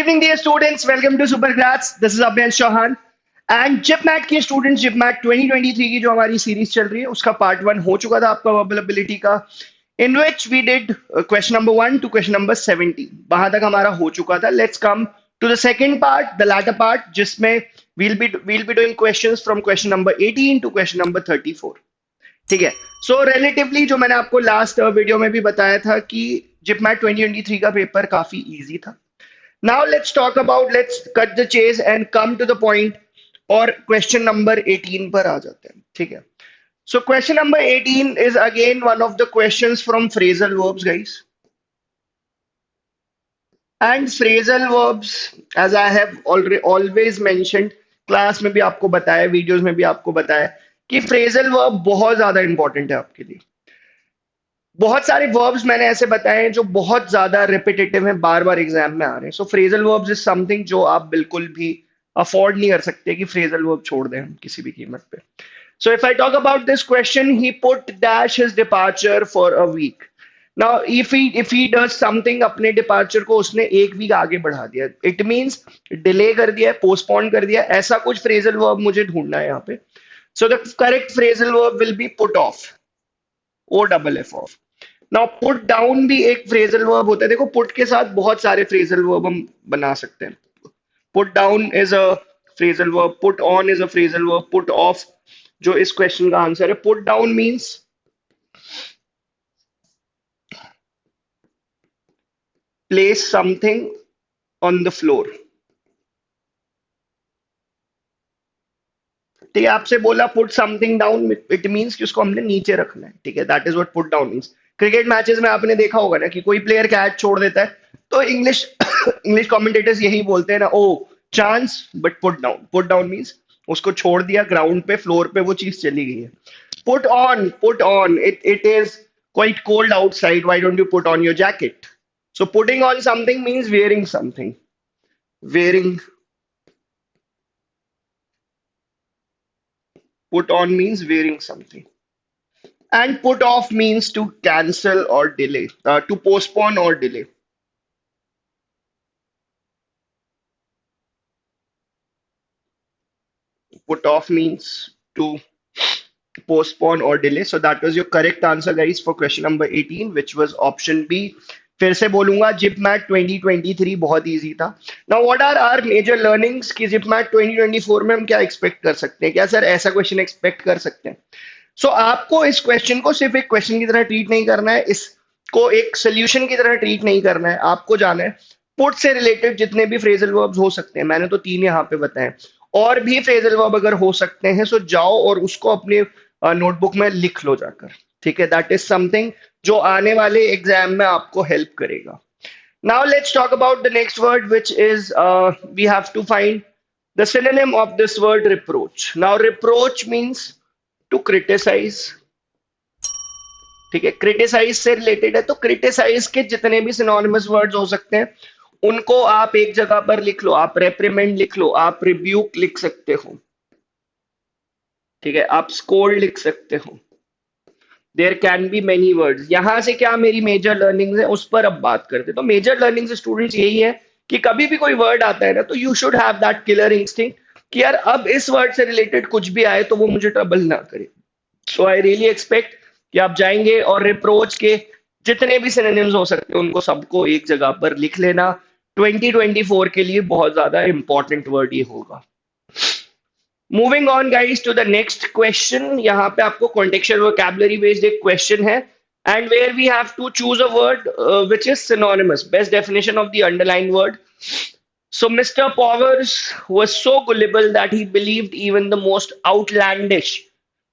evening, dear students. Welcome to SuperGrads. This is 𝐈𝐏𝐿 Chauhan and JIPMAT के students जिपमैट 2023 की जो हमारी सीरीज चल रही है उसका पार्ट 1 हो चुका था आपका वर्बल एबिलिटी का, in which we did question number 1 to question number 70. वहां तक हमारा हो चुका था. Let's come to the second part, the latter part, जिसमें we'll be doing questions from question number 18 to question number 34. ठीक है. सो रिलेटिवली जो मैंने आपको लास्ट वीडियो में भी बताया था कि जिपमैट 2023 का पेपर काफी इजी था. Now let's talk about, let's cut the chase and come to the point और क्वेश्चन नंबर 18 पर आ जाते हैं. ठीक है. So question number 18 is again one of the questions from phrasal verbs, guys. And phrasal verbs, as I have always mentioned, class में भी आपको बताया, वीडियोस में भी आपको बताया कि फ्रेजल वर्ब बहुत ज्यादा इंपॉर्टेंट है आपके लिए. बहुत सारे वर्ब्स मैंने ऐसे बताए हैं जो बहुत ज्यादा रिपीटेटिव हैं, बार बार एग्जाम में आ रहे हैं. सो फ्रेजल वर्ब्स इज समथिंग जो आप बिल्कुल भी अफोर्ड नहीं कर सकते कि फ्रेजल वर्ब छोड़ दें हम किसी भी कीमत पे. So if I talk about this question, he put dash his departure for a week. Now if he does something, अपने डिपार्चर को उसने एक वीक आगे बढ़ा दिया, इट मींस डिले कर दिया, पोस्टपोन कर दिया. ऐसा कुछ फ्रेजल वर्ब मुझे ढूंढना है यहाँ पे. सो the correct phrasal verb will be put off, OFF of. Now put down भी एक फ्रेजल वर्ब होता है. देखो पुट के साथ बहुत सारे फ्रेजल वर्ब हम बना सकते हैं. Put down is a phrasal verb, put on is a phrasal verb, put off जो इस क्वेश्चन का आंसर है. Put down means place something on the floor. ठीक है, आपसे बोला put something down, it means कि उसको हमने नीचे रखना है. ठीक है, that is what put down means. Cricket matches में आपने देखा होगा ना कि कोई प्लेयर कैच छोड़ देता है तो इंग्लिश इंग्लिश कमेंटेटर्स यही बोलते हैं ना, oh chance but put down. Put down means उसको छोड़ दिया ग्राउंड पे, फ्लोर पे वो चीज चली गई है. Put on, it is quite cold outside, why don't you put on your jacket. So putting on something means wearing something. Put on means wearing something. And put off means to cancel or delay, to postpone or delay. Put off means to postpone or delay. So that was your correct answer, guys, for question number 18, which was option B. फिर से बोलूंगा, जिपमैट 2023 बहुत easy था. Now what are our major learnings कि JIPMAT 2024 में हम क्या expect कर सकते हैं. क्या सर ऐसा क्वेश्चन एक्सपेक्ट कर सकते हैं? सो आपको इस क्वेश्चन को सिर्फ एक क्वेश्चन की तरह ट्रीट नहीं करना है, इसको एक सोल्यूशन की तरह ट्रीट नहीं करना है. आपको जाना है पुट से रिलेटेड जितने भी फ्रेजल वर्ब्स हो सकते हैं, मैंने तो 3 यहाँ पे बताए, और भी फ्रेजल वर्ब अगर हो सकते हैं सो जाओ और उसको अपने नोटबुक में लिख लो जाकर. ठीक है, दैट इज समथिंग जो आने वाले एग्जाम में आपको हेल्प करेगा. Now let's talk about the next word, which is we have to find the synonym of this word reproach. Now reproach means to criticise. ठीक है, क्रिटिसाइज से रिलेटेड है, तो क्रिटिसाइज के जितने भी सिनोनिमस वर्ड्स हो सकते हैं उनको आप एक जगह पर लिख लो. आप रेप्रिमेंड लिख लो, आप रिब्यूक लिख सकते हो. ठीक है, आप स्कोल्ड लिख सकते हो. There can be many words. यहां से क्या मेरी मेजर लर्निंग्स है उस पर अब बात करते हैं. तो मेजर लर्निंग्स स्टूडेंट्स यही है कि कभी भी कोई वर्ड आता है ना, तो you should have that killer instinct कि यार अब इस वर्ड से रिलेटेड कुछ भी आए तो वो मुझे ट्रबल ना करे. सो आई रियली एक्सपेक्ट कि आप जाएंगे और रिप्रोच के जितने भी सिनोनिम्स हो सकते हैं उनको सबको एक जगह पर लिख लेना. 2024 के लिए बहुत ज्यादा इंपॉर्टेंट वर्ड ये होगा. Moving on guys to the next question. यहाँ पे आपको कॉन्टेक्चुअल वोकैबुलरी बेस्ड एक क्वेश्चन है, and where we have to choose a word which is synonymous. Best definition of the underline word. So Mr. Powers was so gullible that he believed even the most outlandish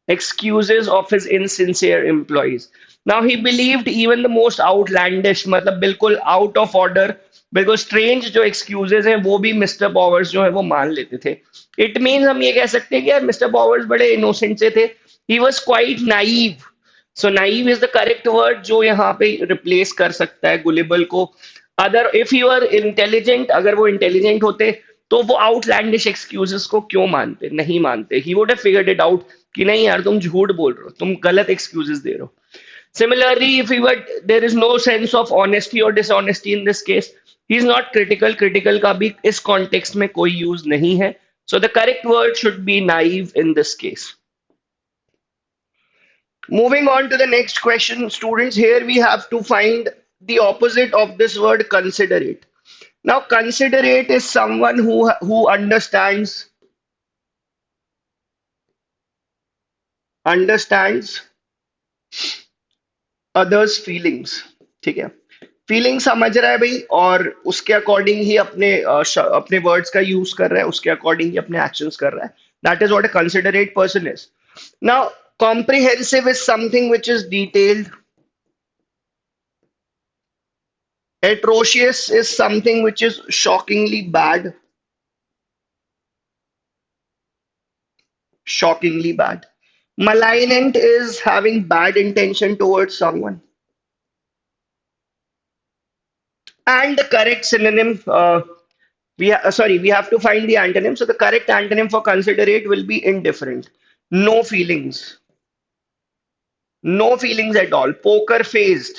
excuses of his insincere employees. Now he believed even the most outlandish, मतलब बिल्कुल out of order, बिल्कुल strange जो excuses हैं वो भी Mr. Powers जो है वो मान लेते थे. It means हम ये कह सकते हैं कि यार Mr. Powers बड़े innocent से थे. He was quite naive. So naive is the correct word जो यहाँ पे replace कर सकता है gullible को. Other if you are intelligent, अगर वो इंटेलिजेंट होते तो वो आउटलैंडिश एक्सक्यूजेस को क्यों मानते, नहीं मानते. He would have figured it out कि नहीं यार तुम झूठ बोल रहे हो, तुम गलत एक्सक्यूजेस दे रहे हो. Similarly if you there is no sense of honesty और dishonesty in this case, he is not critical, critical का भी इस कॉन्टेक्स्ट में कोई यूज नहीं है. So the correct word should be naive in this case. Moving on to the next question, students, here we have to find the opposite of this word considerate. Now, considerate is someone who understands others feelings. ठीक है, feeling समझ रहा है भाई, और उसके according ही अपने words का यूज कर रहा है, उसके अकॉर्डिंग ही अपने एक्शंस कर रहा है. That is what a considerate person is. Now comprehensive is something which is detailed. Atrocious is something which is shockingly bad. Shockingly bad. Malignant is having bad intention towards someone. And the correct synonym, we have to find the antonym. So the correct antonym for considerate will be indifferent. No feelings. No feelings at all. Poker faced,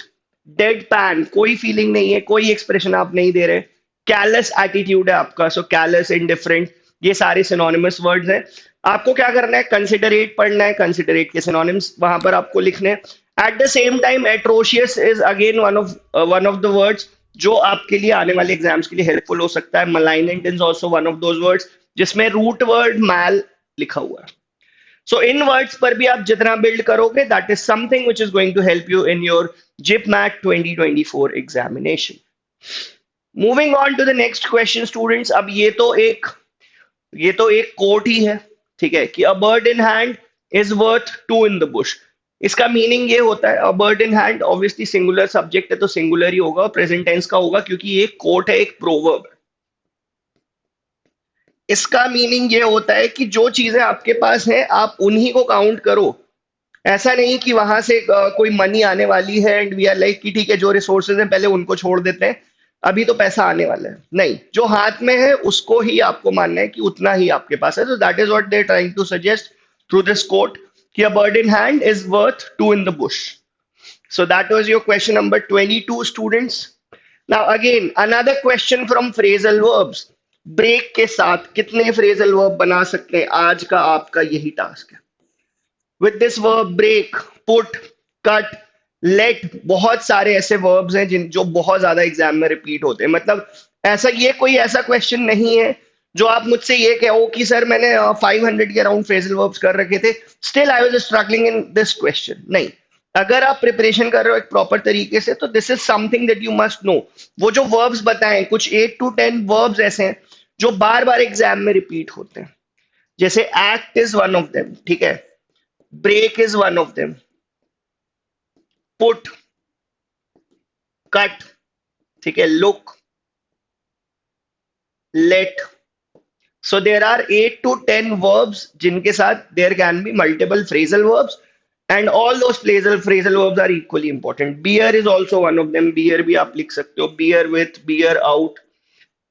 dead pan, कोई feeling नहीं है, कोई expression आप नहीं दे रहे. Callus attitude है आपका. सो callus, indifferent, ये सारे सिनोनिमस वर्ड्स हैं. आपको क्या करना है, कंसिडरेट पढ़ना है, कंसिडरेट के सिनोनिम्स वहां पर आपको लिखने हैं. At the same time atrocious is again one of the words जो आपके लिए आने वाले एग्जाम्स के लिए हेल्पफुल हो सकता है. Malignant is also one of those words जिसमें रूट वर्ड मैल लिखा हुआ है. So in words पर भी आप जितना build करोगे, that is something which is going to help you in your JIPMAT 2024 examination. Moving on to the next question, students. अब ये तो एक quote ही है, ठीक है, कि a bird in hand is worth two in the bush. इसका meaning ये होता है, a bird in hand obviously singular subject है तो singular ही होगा, present tense का होगा, क्योंकि ये quote है, एक proverb है. इसका मीनिंग ये होता है कि जो चीजें आपके पास हैं आप उन्हीं को काउंट करो. ऐसा नहीं कि वहां से कोई मनी आने वाली है एंड वी आर लाइक कि ठीक है जो रिसोर्सेज हैं पहले उनको छोड़ देते हैं, अभी तो पैसा आने वाला है. नहीं, जो हाथ में है उसको ही आपको मानना है कि उतना ही आपके पास है. So that is what they are trying to suggest through this quote कि a bird in hand is worth two in the bush. So that was your question number 22, students. Now again, another question from phrasal verbs. Break के साथ कितने phrasal verb बना सकते हैं, आज का आपका यही टास्क है. With this verb break, put, cut, let, बहुत सारे ऐसे वर्ब्स हैं जो बहुत ज्यादा एग्जाम में रिपीट होते हैं. मतलब ये कोई ऐसा क्वेश्चन नहीं है जो आप मुझसे ये कहो कि सर मैंने 500 के अराउंड फ्रेजल वर्ब्स कर रखे थे, still I was struggling in this question. नहीं, अगर आप प्रिपरेशन कर रहे हो एक प्रॉपर तरीके से तो this is something that you must know. वो जो वर्ब्स बताएं, कुछ 8 to 10 वर्ब्स ऐसे हैं जो बार बार एग्जाम में रिपीट होते हैं. जैसे act is one of them, ठीक है, break is one of them, put, cut, ठीक है, look, let. So there are 8 to 10 verbs जिनके साथ there can be multiple phrasal verbs and all those phrasal verbs are equally important. Beer is also one of them. Beer भी आप लिख सकते हो, beer with, beer out,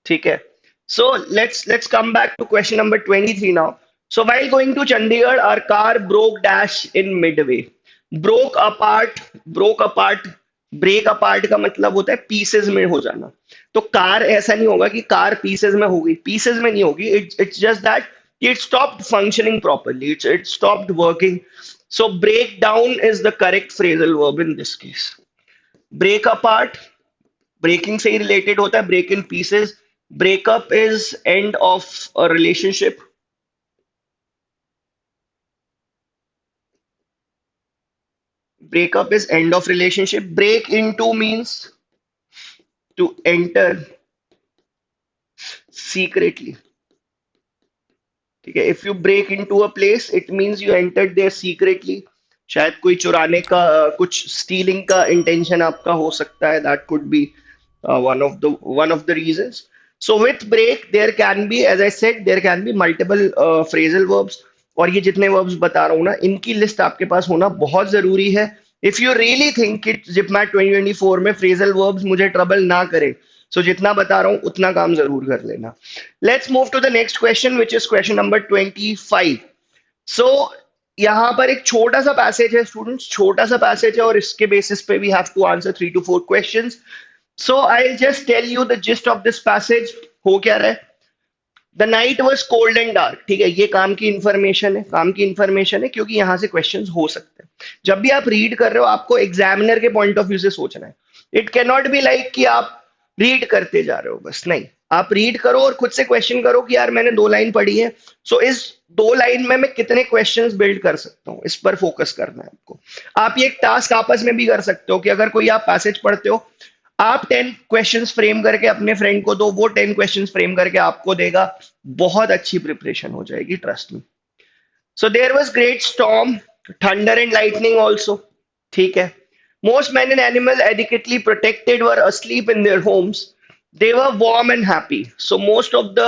ठीक है. So let's come back to question number 23 now. So while going to Chandigarh, our car broke dash in midway. Broke apart, break apart का मतलब होता है पीसेस में हो जाना. तो कार ऐसा नहीं होगा कि कार पीसेस में होगी, पीसेस में नहीं होगी. It's just that it stopped functioning properly. It stopped working. So break down is the correct phrasal verb in this case. Break apart, breaking से ही related होता है, break in pieces. Breakup is end of a relationship. Breakup is end of relationship. Break into means to enter secretly. ठीक है, if you break into a place, it means you entered there secretly. शायद कोई चुराने का, कुछ stealing का intention आपका हो सकता है. That could be one of the reasons. So with break there can be, as I said, there can be multiple phrasal verbs. और ये जितने verbs बता रहा हूँ ना, इनकी लिस्ट आपके पास होना बहुत जरूरी है. If you really think कि JIPMAT 2024 में phrasal verbs मुझे ट्रबल ना करे, so जितना बता रहा हूँ उतना काम जरूर कर लेना. Let's move to the next question, which is question number 25. So यहाँ पर एक छोटा सा पैसेज है स्टूडेंट्स, छोटा सा पैसेज है और इसके बेसिस पे we have to answer 3 to 4 questions. So I'll just tell you the gist of this passage. हो क्या रहा है? The night was cold and dark. ठीक है, ये काम की इंफॉर्मेशन है, काम की इंफॉर्मेशन है, क्योंकि यहां से क्वेश्चंस हो सकते हैं. जब भी आप रीड कर रहे हो आपको एग्जामिनर के पॉइंट ऑफ व्यू से सोचना है. It can not be like कि आप रीड करते जा रहे हो बस. नहीं, आप रीड करो और खुद से क्वेश्चन करो कि यार मैंने 2 लाइन पढ़ी है, सो इस 2 लाइन में मैं कितने क्वेश्चंस बिल्ड कर सकता हूँ, इस पर फोकस करना है आपको. आप ये एक टास्क आपस में भी कर सकते हो कि अगर कोई आप पैसेज पढ़ते हो, आप 10 क्वेश्चंस फ्रेम करके अपने फ्रेंड को दो, वो 10 क्वेश्चंस फ्रेम करके आपको देगा. बहुत अच्छी प्रिपरेशन हो जाएगी, trust me. So there was great storm, thunder and lightning also. ठीक है. Most man and animal adequately protected were asleep in their homes. They were warm and happy. So most of the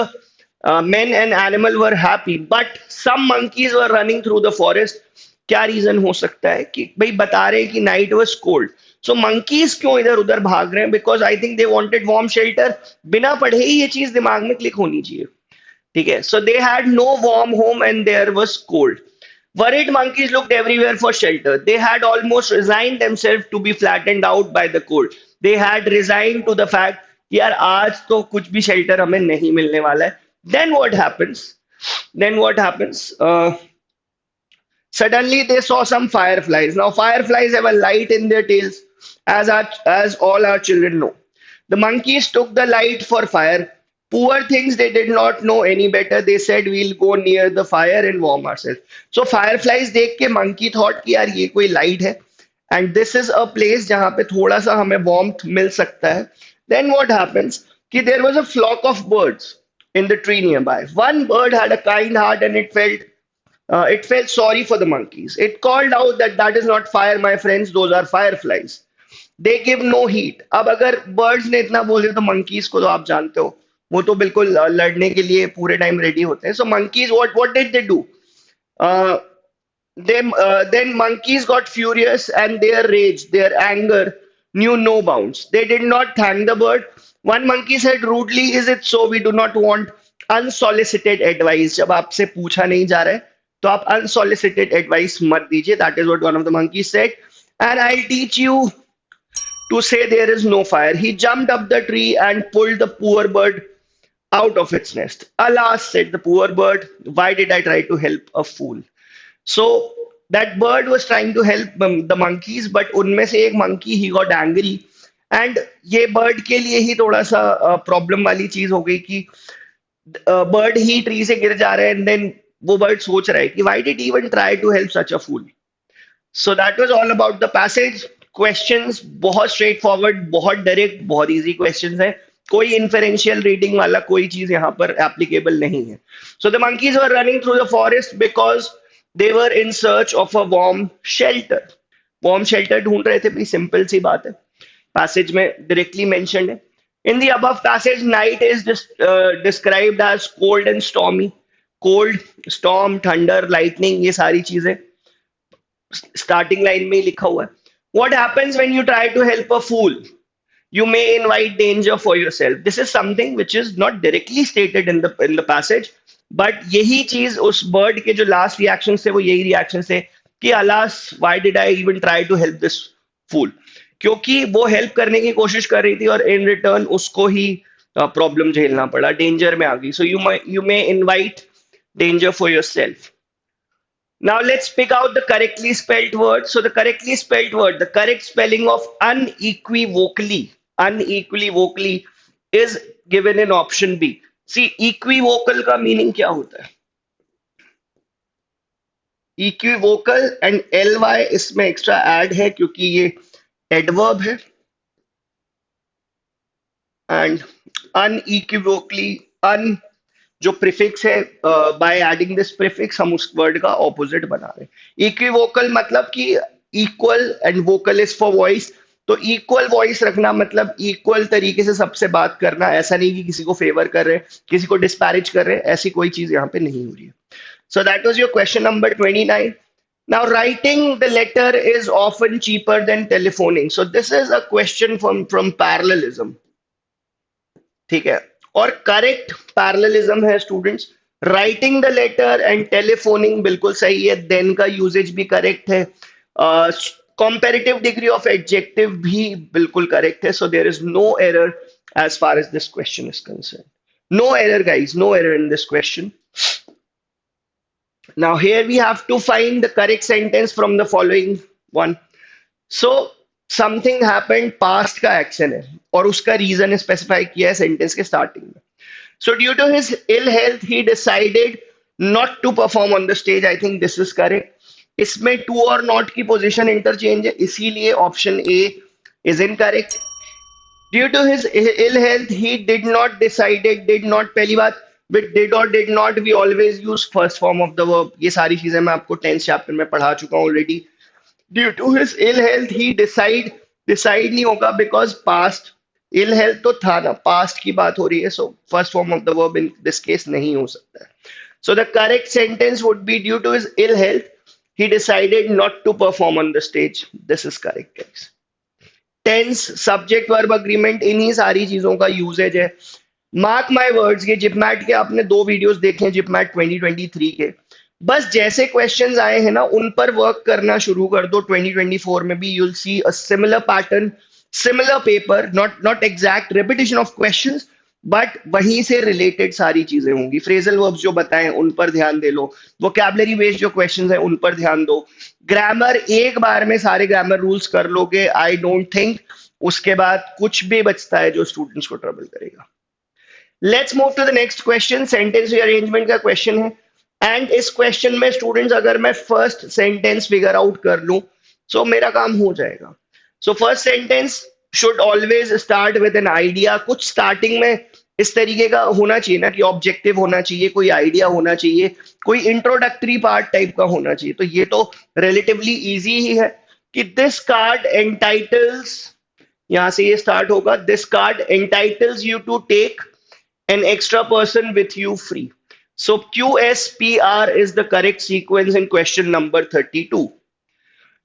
men and animal were happy, but some monkeys were running through the forest. क्या reason हो सकता है कि भाई बता रहे हैं कि night was cold, so monkeys क्यों इधर उधर भाग रहे हैं? Because I think they wanted warm shelter. बिना पढ़े ही ये चीज दिमाग में क्लिक होनी चाहिए. ठीक है. So they had no warm home and there was cold. Worried monkeys looked everywhere for shelter. They had almost resigned themselves to be flattened out by the cold. They had resigned to the fact कि यार आज तो कुछ भी shelter हमें नहीं मिलने वाला है. Then what happens? Then what happens? Suddenly they saw some fireflies. Now fireflies have a light in their tails, as all our children know. The monkeys took the light for fire. Poor things, they did not know any better. They said we'll go near the fire and warm ourselves. So fireflies देख के monkey thought कि यार ये कोई light है, and this is a place जहाँ पे थोड़ा सा हमें warmth मिल सकता है. Then what happens? कि there was a flock of birds in the tree nearby. One bird had a kind heart and it felt sorry for the monkeys. It called out that that is not fire, my friends, those are fireflies. They give no heat. अब अगर birds ने इतना बोल दिया तो monkeys को तो आप जानते हो, वो तो बिल्कुल लड़ने के लिए पूरे टाइम रेडी होते हैं. So monkeys, what did they do? Uh, then monkeys got furious and their rage, their anger knew no bounds. They did not thank the bird. One monkey said rudely, "Is it so? We do not want unsolicited advice." जब आपसे पूछा नहीं जा रहा है तो आप unsolicited advice मत दीजिए. That is what one of the monkeys said. And I'll teach you to say there is no fire. He jumped up the tree and pulled the poor bird out of its nest. Alas, said the poor bird, why did I try to help a fool? So that bird was trying to help the monkeys, but उनमें से एक monkey he got angry, and ये bird के लिए ही थोड़ा सा problem वाली चीज हो गई कि bird ही tree से गिर जा रहा है, and then वो bird सोच रहा है कि why did he even try to help such a fool? So that was all about the passage. Questions बहुत straight forward, बहुत direct, बहुत easy questions हैं. कोई inferential reading वाला कोई चीज यहाँ पर applicable नहीं है. So the monkeys were running through the forest because they were in search of a warm shelter. Warm shelter ढूंढ रहे थे. बड़ी simple सी बात है. Passage में directly mentioned है. In the above passage, night is described as cold and stormy. Cold, storm, thunder, lightning, ये सारी चीजें starting line में ही लिखा हुआ है. What happens when you try to help a fool? You may invite danger for yourself. This is something which is not directly stated in the passage, but यही चीज उस bird के जो last reactions थे वो यही reactions थे कि alas, why did I even try to help this fool? क्योंकि वो help करने की कोशिश कर रही थी और in return उसको ही problem झेलना पड़ा, danger में आ गई. So you may invite danger for yourself. Now let's pick out the correctly spelled word. So the correctly spelled word, the correct spelling of unequivocally is given in option B. See, equivocal का meaning क्या होता है? Equivocal and ly इसमें extra add है क्योंकि ये adverb है. And unequivocally, जो प्रीफिक्स है, बाय एडिंग दिस प्रीफिक्स हम उस वर्ड का ऑपोजिट बना रहे हैं. इक्विवोकल मतलब कि equal and vocal is for voice. तो इक्वल वॉइस रखना मतलब इक्वल तरीके से सबसे बात करना. ऐसा नहीं कि किसी को फेवर कर रहे हैं, किसी को डिस्पैरेज कर रहे हैं, ऐसी कोई चीज यहाँ पे नहीं हो रही है. So that was your question number 29. Now writing the letter is often cheaper than telephoning. So this is a question from parallelism. ठीक है. और करेक्ट पैरेललिज्म है students. Writing the letter and telephoning बिल्कुल सही है. देन का usage भी correct है. Comparative degree of adjective भी बिल्कुल correct है. So there is no error as far as this question is concerned. No error, guys. No error in this question. Now here we have to find the correct sentence from the following one. So something happened, past का action है और उसका reason specify किया है sentence के starting में. So due to his ill health, he decided not to perform on the stage. I think this is correct. इसमें to और not की position interchange है, इसीलिए option A is incorrect. Due to his ill health, he did not decided, did not पहली बात with did or did not we always use first form of the verb. ये सारी चीजें मैं आपको 10th chapter में पढ़ा चुका हूँ already. Due to his ill health, he decide नहीं होगा because past ill health तो था ना, past की बात हो रही है, so first form of the verb in this case नहीं हो सकता है. So the correct sentence would be due to his ill health, he decided not to perform on the stage. This is correct, guys. Tense, subject verb agreement, इन्हीं सारी चीजों का usage है. Mark my words, ये जिपमैट के आपने 2 videos देखे हैं जिपमैट 2023 के. बस जैसे क्वेश्चंस आए हैं ना उन पर वर्क करना शुरू कर दो. 2024 में भी you'll see a similar pattern, similar paper, not exact repetition of questions, but वहीं से रिलेटेड सारी चीजें होंगी. फ्रेजल वर्ब्स जो बताएं उन पर ध्यान दे लो, वोकैबुलरी बेस्ड जो क्वेश्चंस हैं उन पर ध्यान दो. ग्रामर एक बार में सारे ग्रामर रूल्स कर लोगे, आई डोंट थिंक उसके बाद कुछ भी बचता है जो स्टूडेंट्स को ट्रबल करेगा. Let's move to the next question. Sentence rearrangement का क्वेश्चन है एंड इस क्वेश्चन में स्टूडेंट्स अगर मैं फर्स्ट सेंटेंस फिगर आउट कर लूं तो मेरा काम हो जाएगा. So first sentence should always start with an idea. कुछ स्टार्टिंग में इस तरीके का होना चाहिए ना कि ऑब्जेक्टिव होना चाहिए, कोई आइडिया होना चाहिए, कोई इंट्रोडक्टरी पार्ट टाइप का होना चाहिए. तो ये तो रिलेटिवली इजी ही है कि दिस कार्ड एंटाइटल्स, यहां से ये स्टार्ट होगा, this card entitles you to take an extra person with you free. So QSPR is the correct sequence in question number 32.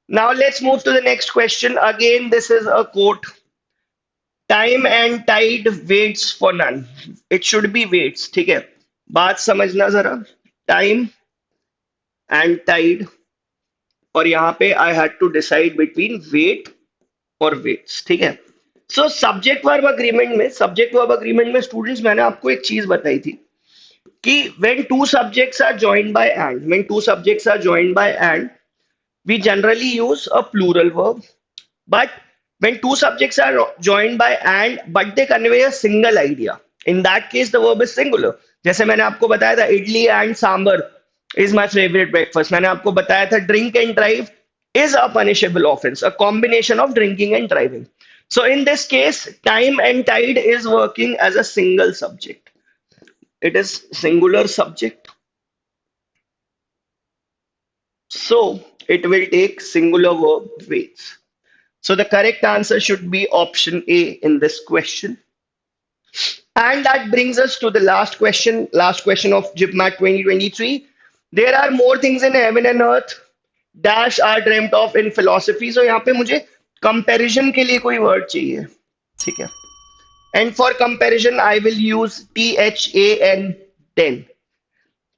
Now let's move to the next question. Again, this is a quote. Time and tide waits for none. It should be waits. ठीक है, बात समझना जरा. Time and tide और यहाँ पे I had to decide between wait और waits. ठीक है. सो सब्जेक्ट वर्ब अग्रीमेंट में स्टूडेंट्स मैंने आपको एक चीज बताई थी कि when two subjects are joined by and, we generally use a plural verb. But when two subjects are joined by and but they convey a single idea, in that case the verb is singular. जैसे मैंने आपको बताया था idli and sambar is my favorite breakfast. मैंने आपको बताया था drink and drive is a punishable offense, a combination of drinking and driving. So in this case, time and tide is working as a single subject. It is singular subject. So it will take singular verb waits. So the correct answer should be option A in this question. And that brings us to the last question of JIPMAT 2023. There are more things in heaven and earth dash are dreamt of in philosophy. So यहाँ पे मुझे comparison के लिए कोई word चाहिए. ठीक है, and for comparison I will use THAN 10.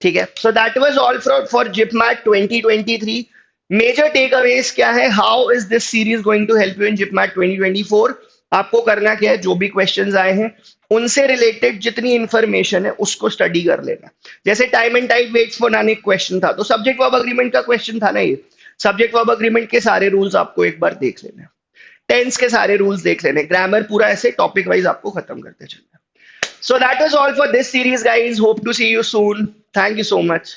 ठीक है, so that was all for JIPMAT 2023. Major takeaways क्या है? How is this series going to help you in JIPMAT 2024? आपको करना क्या है, जो भी क्वेश्चंस आए हैं उनसे रिलेटेड जितनी इंफॉर्मेशन है उसको स्टडी कर लेना. जैसे time and tide waits for none एक क्वेश्चन था, तो सब्जेक्ट वर्ब अग्रीमेंट का क्वेश्चन था ना ये. सब्जेक्ट वर्ब अग्रीमेंट के सारे रूल्स आपको एक बार देख लेने, टेंस के सारे रूल्स देख लेने, ग्रामर पूरा ऐसे टॉपिक वाइज आपको खत्म करते चलना. So that was all for this series guys. Hope to see you soon. Thank you so much.